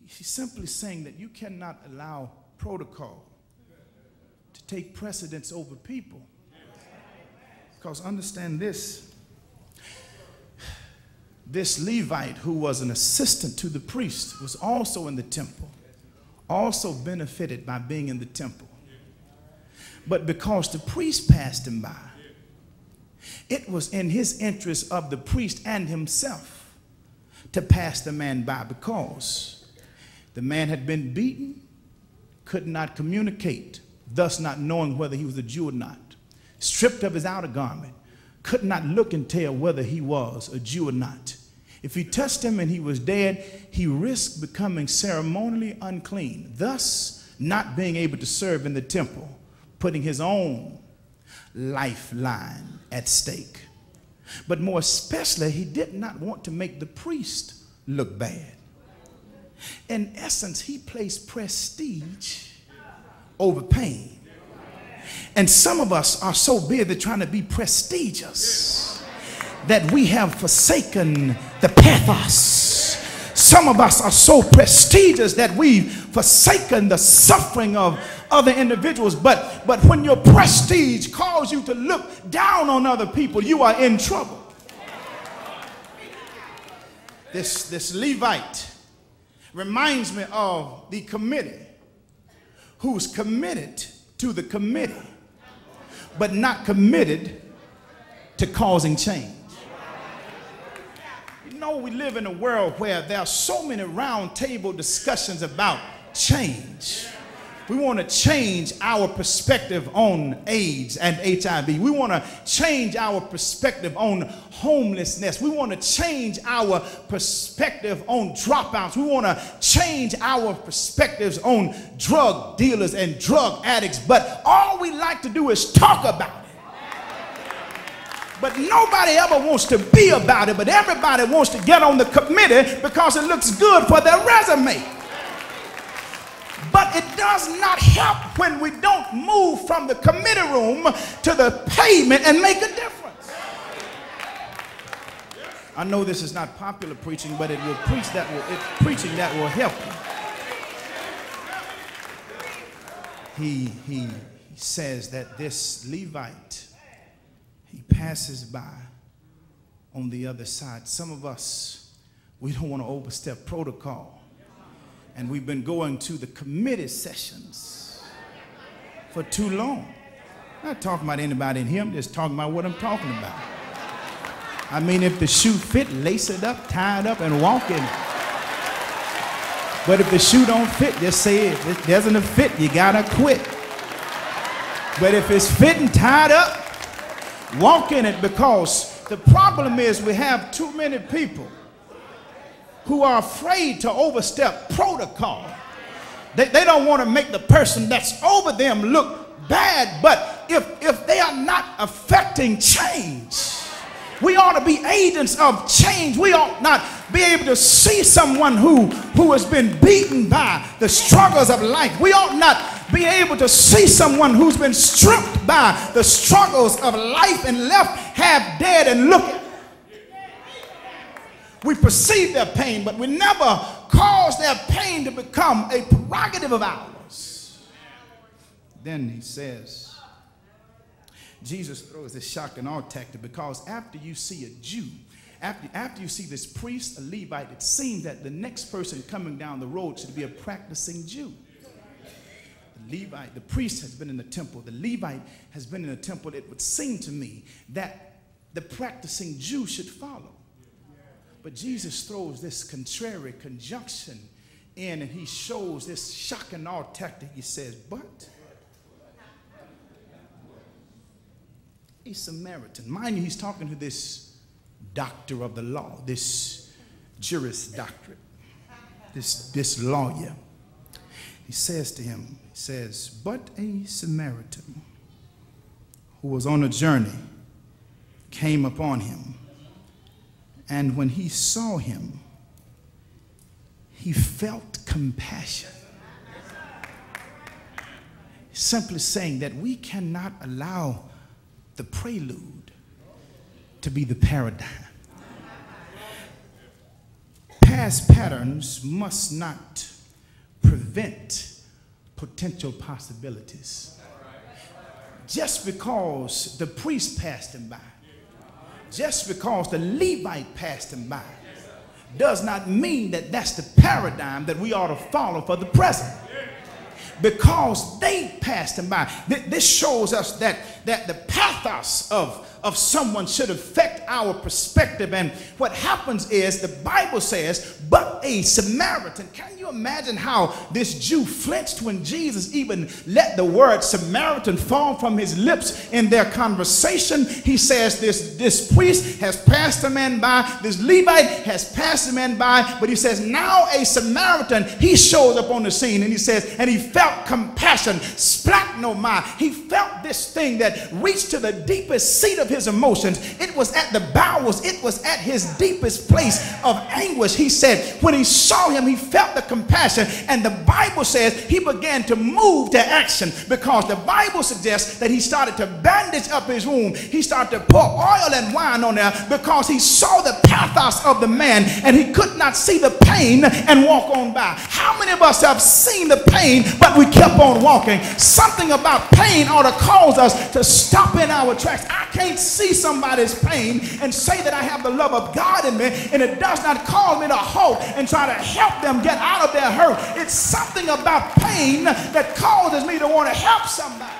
He's simply saying that you cannot allow protocol to take precedence over people. Because understand this. This Levite, who was an assistant to the priest, was also in the temple, also benefited by being in the temple. But because the priest passed him by, it was in his interest of the priest and himself to pass the man by, because the man had been beaten, could not communicate, thus not knowing whether he was a Jew or not, stripped of his outer garment, could not look and tell whether he was a Jew or not. If he touched him and he was dead, he risked becoming ceremonially unclean, thus not being able to serve in the temple, putting his own lifeline at stake. But more especially, he did not want to make the priest look bad. In essence, he placed prestige over pain. And some of us are so busy trying to be prestigious that we have forsaken the pathos. Some of us are so prestigious that we've forsaken the suffering of other individuals. But when your prestige calls you to look down on other people, you are in trouble. This Levite reminds me of the committee who's committed to the committee, but not committed to causing change. You know, we live in a world where there are so many round table discussions about change. We want to change our perspective on AIDS and HIV. We want to change our perspective on homelessness. We want to change our perspective on dropouts. We want to change our perspectives on drug dealers and drug addicts. But all we like to do is talk about it. But nobody ever wants to be about it. But everybody wants to get on the committee because it looks good for their resume. But it does not help when we don't move from the committee room to the pavement and make a difference. I know this is not popular preaching, but it will preach that will, it's preaching that will help you. He says that this Levite, he passes by on the other side. Some of us, we don't want to overstep protocol. And we've been going to the committee sessions for too long. I'm not talking about anybody in here. I'm just talking about what I'm talking about. I mean, if the shoe fit, lace it up, tie it up, and walk in it. But if the shoe don't fit, just say if it doesn't fit, you gotta quit. But if it's fitting, tied up, walk in it, because the problem is we have too many people who are afraid to overstep protocol. They don't want to make the person that's over them look bad, but if they are not affecting change, we ought to be agents of change. We ought not be able to see someone who has been beaten by the struggles of life. We ought not be able to see someone who's been stripped by the struggles of life and left half dead and look at. We perceive their pain, but we never cause their pain to become a prerogative of ours. Then he says, Jesus throws this shock and awe tactic, because after you see a Jew, after you see this priest, a Levite, it seems that the next person coming down the road should be a practicing Jew. The Levite, the priest has been in the temple. The Levite has been in the temple. It would seem to me that the practicing Jew should follow. But Jesus throws this contrary conjunction in, and he shows this shock and awe tactic. He says, but a Samaritan. Mind you, he's talking to this doctor of the law, this Juris Doctorate, this lawyer. He says to him, he says, but a Samaritan who was on a journey came upon him. And when he saw him, he felt compassion. Simply saying that we cannot allow the prelude to be the paradigm. Past patterns must not prevent potential possibilities. Just because the priest passed him by, just because the Levite passed him by, does not mean that that's the paradigm that we ought to follow for the present. Because they passed him by. This shows us that the pathos of someone should affect our perspective. And what happens is the Bible says, but a Samaritan. Can you imagine how this Jew flinched when Jesus even let the word Samaritan fall from his lips in their conversation? He says this priest has passed a man by, this Levite has passed a man by, but he says now a Samaritan, he shows up on the scene, and he says, and he felt compassion, splatnomai. He felt this thing that reached to the deepest seat of his emotions. It was at the bowels, it was at his deepest place of anguish. He said when he saw him, he felt the compassion, and the Bible says he began to move to action, because the Bible suggests that he started to bandage up his wound. He started to pour oil and wine on there because he saw the pathos of the man, and he could not see the pain and walk on by. How many of us have seen the pain but we kept on walking? Something about pain ought to cause us to stop in our tracks. I can't see somebody's pain and say that I have the love of God in me, and it does not cause me to halt and try to help them get out of their hurt. It's something about pain that causes me to want to help somebody.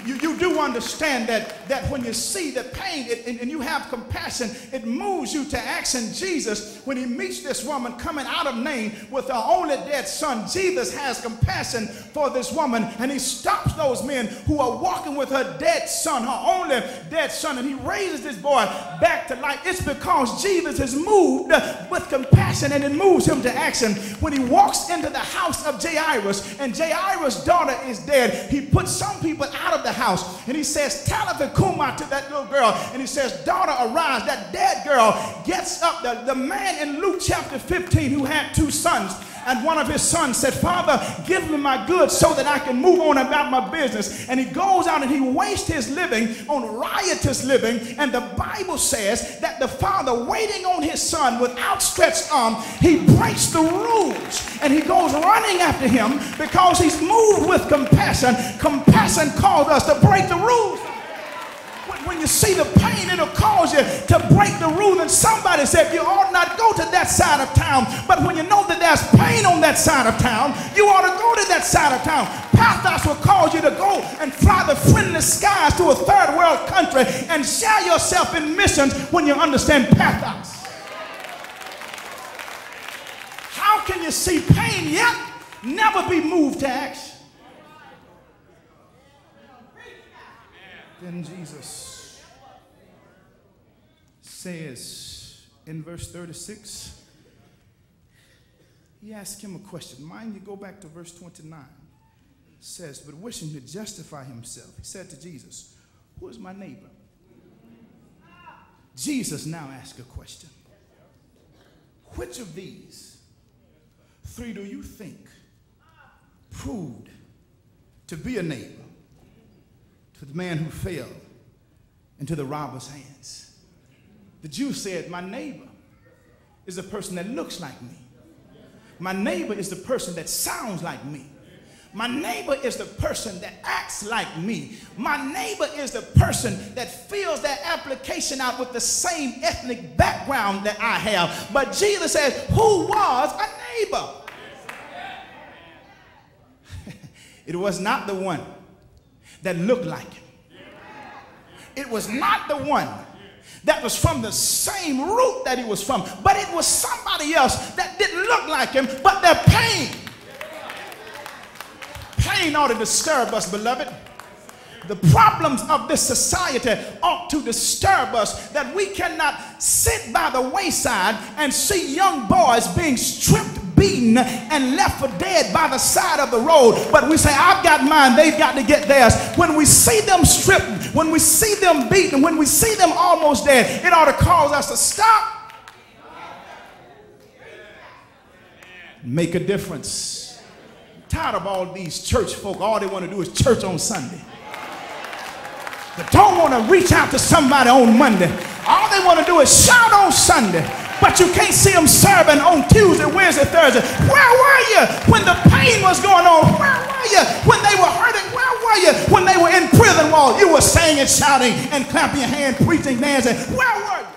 You do understand that when you see the pain and you have compassion, it moves you to action. Jesus, when he meets this woman coming out of Nain with her only dead son, Jesus has compassion for this woman, and he stops those men who are walking with her dead son, her only dead son, and he raises this boy back to life. It's because Jesus is moved with compassion, and it moves him to action. When he walks into the house of Jairus, and Jairus' daughter is dead, he puts some people out of the house, and he says, Talitha Kuma, to that little girl, and he says, daughter, arise. That dead girl gets up. The man in Luke chapter 15 who had two sons, and one of his sons said, Father, give me my goods so that I can move on about my business. And he goes out and he wastes his living on riotous living. And the Bible says that the father, waiting on his son with outstretched arm, he breaks the rules and he goes running after him because he's moved with compassion. Compassion calls us to break the rules. When you see the pain, it'll cause you to break the rule. And somebody said you ought not go to that side of town. But when you know that there's pain on that side of town, you ought to go to that side of town. Pathos will cause you to go and fly the friendless skies to a third world country and share yourself in missions when you understand pathos. How can you see pain yet never be moved to action? Then Jesus says in verse 36, he asked him a question. Mind you, go back to verse 29. It says, but wishing to justify himself, he said to Jesus, who is my neighbor? Jesus now asked a question. Which of these three do you think proved to be a neighbor to the man who fell into the robber's hands? The Jew said, my neighbor is the person that looks like me. My neighbor is the person that sounds like me. My neighbor is the person that acts like me. My neighbor is the person that fills that application out with the same ethnic background that I have. But Jesus says, who was a neighbor? It was not the one that looked like him. It was not the one that was from the same root that he was from, but it was somebody else that didn't look like him, but their pain. Pain ought to disturb us, beloved. The problems of this society ought to disturb us, that we cannot sit by the wayside and see young boys being stripped, beaten, and left for dead by the side of the road. But we say, I've got mine, they've got to get theirs. When we see them stripped, when we see them beaten, when we see them almost dead, it ought to cause us to stop. Make a difference. I'm tired of all these church folk. All they want to do is church on Sunday. They don't want to reach out to somebody on Monday. All they want to do is shout on Sunday. But you can't see them serving on Tuesday, Wednesday, Wednesday, Thursday? Where were you when the pain was going on? Where were you when they were hurting? Where were you when they were in prison wall? You were singing, shouting, and clapping your hand, preaching, dancing. Where were you?